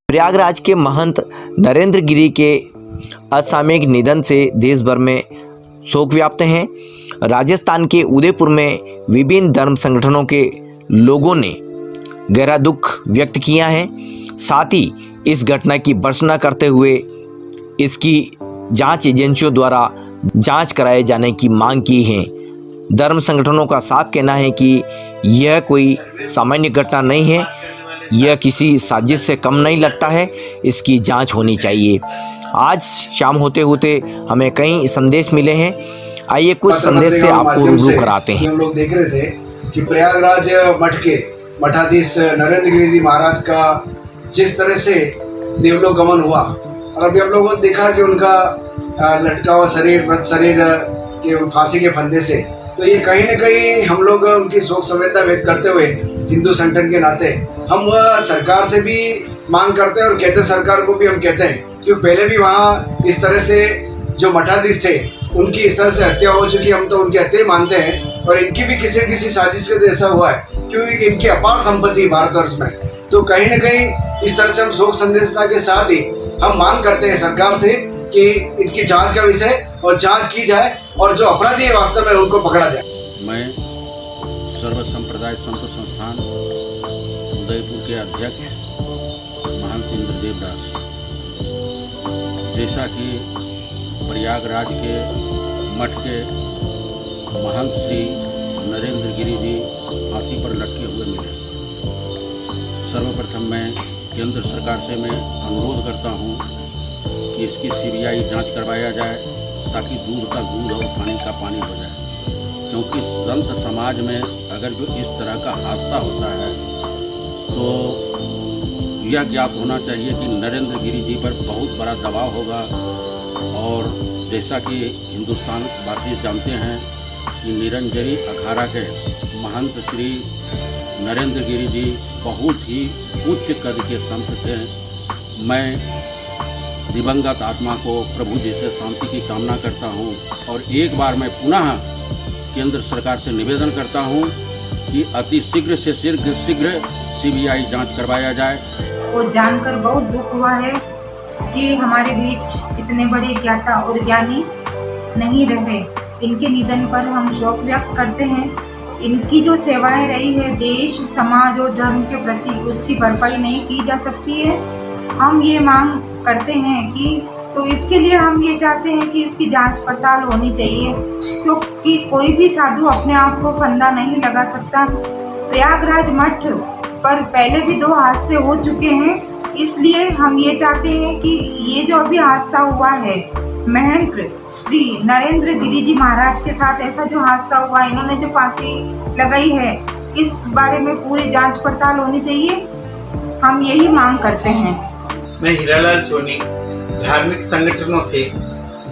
प्रयागराज के महंत नरेंद्र गिरी के असामयिक निधन से देश भर में शोक व्याप्त है। राजस्थान के उदयपुर में विभिन्न धर्म संगठनों के लोगों ने गहरा दुख व्यक्त किया है। साथ ही इस घटना की भर्त्सना करते हुए इसकी जांच एजेंसियों द्वारा जांच कराए जाने की मांग की है। धर्म संगठनों का साफ कहना है कि यह कोई सामान्य घटना नहीं है, यह किसी साजिश से कम नहीं लगता है, इसकी जांच होनी चाहिए। आज शाम होते होते हमें कई संदेश मिले हैं, आइए कुछ संदेश से आपको रूबरू कराते हैं। हम लोग देख रहे थे कि प्रयागराज मठ के मठाधीश नरेंद्र गिरी जी महाराज का जिस तरह से देवलोक गमन हुआ, और अभी हम लोगों ने देखा कि उनका लटका हुआ शरीर, मृत शरीर के फांसी के फंदे से, तो ये कहीं न कहीं हम लोग उनकी शोक संवेदना व्यक्त करते हुए हिंदू संगठन के नाते हम सरकार से भी मांग करते हैं और कहते हैं, सरकार को भी हम कहते हैं कि पहले भी वहाँ इस तरह से जो मठाधीश थे उनकी इस तरह से हत्या हो चुकी, हम तो उनकी हत्या मानते हैं, और इनकी भी किसी साजिश के ऐसा हुआ है क्योंकि इनकी अपार संपत्ति भारतवर्ष में। तो कहीं न कहीं इस तरह से हम शोक संदेशना के साथ ही हम मांग करते हैं सरकार से कि इनकी जांच का विषय और जांच की जाए और जो अपराधी है वास्तव में उनको पकड़ा जाए। मैं सर्व संप्रदाय संत संस्थान उदयपुर के अध्यक्ष महंत इंद्रदेव दास, जैसा कि प्रयागराज के मठ के महंत श्री नरेंद्र गिरी जी फांसी पर लटके हुए मिले, सर्वप्रथम मैं केंद्र सरकार से मैं अनुरोध करता हूं कि इसकी सीबीआई जांच करवाया जाए ताकि दूध का दूध और पानी का पानी हो जाए। क्योंकि संत समाज में अगर जो इस तरह का हादसा होता है तो यह ज्ञात होना चाहिए कि नरेंद्र गिरी जी पर बहुत बड़ा दबाव होगा। और जैसा कि हिंदुस्तान वासी जानते हैं कि निरंजनी अखाड़ा के महंत श्री नरेंद्र गिरी जी बहुत ही उच्च कद के संत थे। मैं दिवंगत आत्मा को प्रभु जी से शांति की कामना करता हूं, और एक बार मैं पुनः केंद्र सरकार से निवेदन करता हूं कि अति शीघ्र से शीघ्र सीबीआई जांच करवाया जाए। वो जानकर बहुत दुख हुआ है कि हमारे बीच इतने बड़े ज्ञाता और ज्ञानी नहीं रहे। इनके निधन पर हम शोक व्यक्त करते हैं। इनकी जो सेवाएं रही है देश, समाज और धर्म के प्रति, उसकी भरपाई नहीं की जा सकती है। हम ये मांग करते हैं कि तो इसके लिए हम ये चाहते हैं कि इसकी जांच पड़ताल होनी चाहिए, क्योंकि कोई भी साधु अपने आप को फंदा नहीं लगा सकता। प्रयागराज मठ पर पहले भी 2 हादसे हो चुके हैं, इसलिए हम ये चाहते हैं कि ये जो अभी हादसा हुआ है महंत श्री नरेंद्र गिरी जी महाराज के साथ ऐसा जो हादसा हुआ, इन्होंने जो फांसी लगाई है, इस बारे में पूरी जांच पड़ताल होनी चाहिए। हम यही मांग करते हैं। मैं हीरालाल सोनी धार्मिक संगठनों से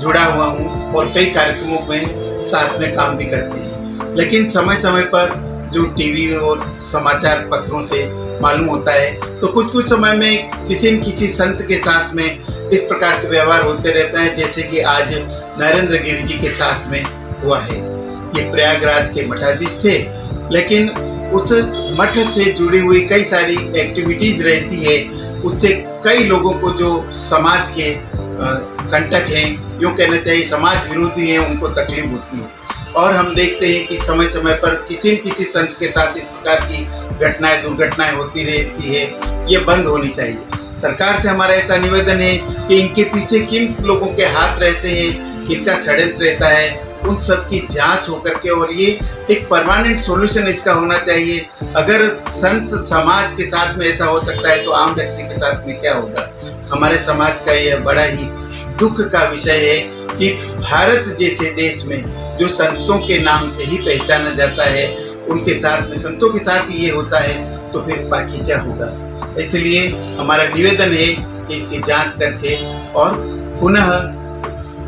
जुड़ा हुआ हूँ और कई कार्यक्रमों में साथ में काम भी करते हैं, लेकिन समय समय पर जो टीवी और समाचार पत्रों से मालूम होता है तो कुछ समय में किसी न किसी संत के साथ में इस प्रकार के व्यवहार होते रहते हैं, जैसे कि आज नरेंद्र गिरी जी के साथ में हुआ है। ये प्रयागराज के मठाधीश थे, लेकिन उस मठ से जुड़ी हुई कई सारी एक्टिविटीज रहती है, उससे कई लोगों को जो समाज के कंटक हैं, यूँ कहना चाहिए समाज विरोधी हैं, उनको तकलीफ होती है। और हम देखते हैं कि समय समय पर किसी न किसी संत के साथ इस प्रकार की घटनाएं, दुर्घटनाएं होती रहती है। ये बंद होनी चाहिए। सरकार से हमारा ऐसा निवेदन है कि इनके पीछे किन लोगों के हाथ रहते हैं, किनका षड्यंत्र रहता है, उन सब की जांच होकर के, और ये एक परमानेंट सॉल्यूशन इसका होना चाहिए। अगर संत समाज के साथ में ऐसा हो सकता है तो आम व्यक्ति के साथ में क्या होगा। हमारे समाज का यह बड़ा ही दुख का विषय है कि भारत जैसे देश में जो संतों के नाम से ही पहचाना जाता है, उनके साथ में संतों के साथ ही ये होता है, तो फिर बाकी क्या होगा। इसलिए हमारा निवेदन है कि इसकी जांच करके और पुनः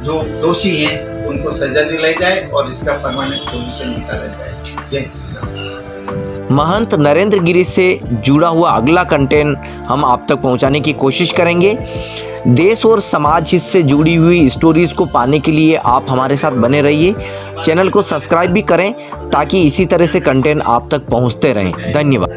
जो दोषी हैं उनको सजा दिलाई जाए और इसका परमानेंट सॉल्यूशन निकाला जाए। जय श्री राम। महंत नरेंद्र गिरी से जुड़ा हुआ अगला कंटेंट हम आप तक पहुंचाने की कोशिश करेंगे। देश और समाज से जुड़ी हुई स्टोरीज को पाने के लिए आप हमारे साथ बने रहिए। चैनल को सब्सक्राइब भी करें ताकि इसी तरह से कंटेंट आप तक पहुंचते रहें। धन्यवाद।